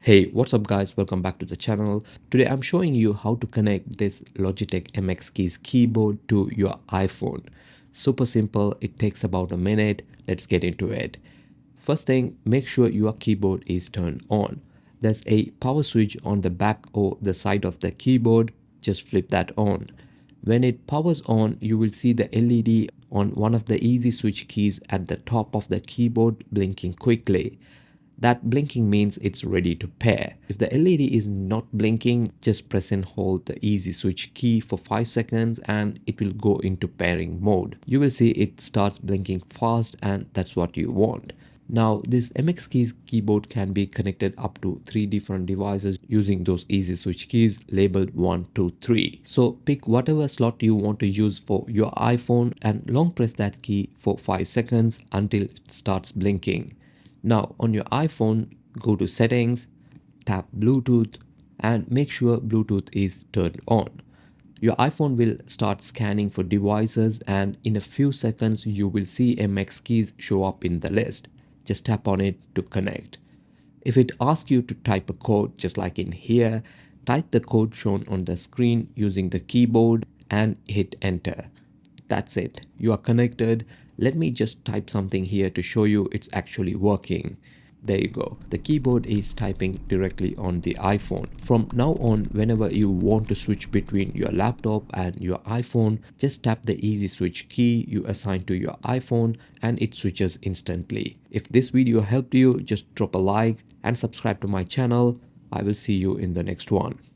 Hey, what's up guys? Welcome back to the channel. Today I'm showing you how to connect this Logitech MX Keys keyboard to your iPhone. Super simple, it takes about a minute. Let's get into it. First thing, make sure your keyboard is turned on. There's a power switch on the back or the side of the keyboard. Just flip that on. When it powers on, you will see the LED on one of the easy switch keys at the top of the keyboard blinking quickly. That blinking means it's ready to pair. If the LED is not blinking, just press and hold the easy switch key for 5 seconds and it will go into pairing mode. You will see it starts blinking fast and that's what you want. Now this MX Keys keyboard can be connected up to 3 different devices using those easy switch keys labeled 1, 2, 3. So pick whatever slot you want to use for your iPhone and long press that key for 5 seconds until it starts blinking. Now on your iPhone, go to settings, tap Bluetooth and make sure Bluetooth is turned on. Your iPhone will start scanning for devices and in a few seconds you will see MX Keys show up in the list. Just tap on it to connect. If it asks you to type a code just like in here, type the code shown on the screen using the keyboard and hit enter. That's it. You are connected. Let me just type something here to show you it's actually working. There you go. The keyboard is typing directly on the iPhone. From now on, whenever you want to switch between your laptop and your iPhone, just tap the easy switch key you assign to your iPhone and it switches instantly. If this video helped you, just drop a like and subscribe to my channel. I will see you in the next one.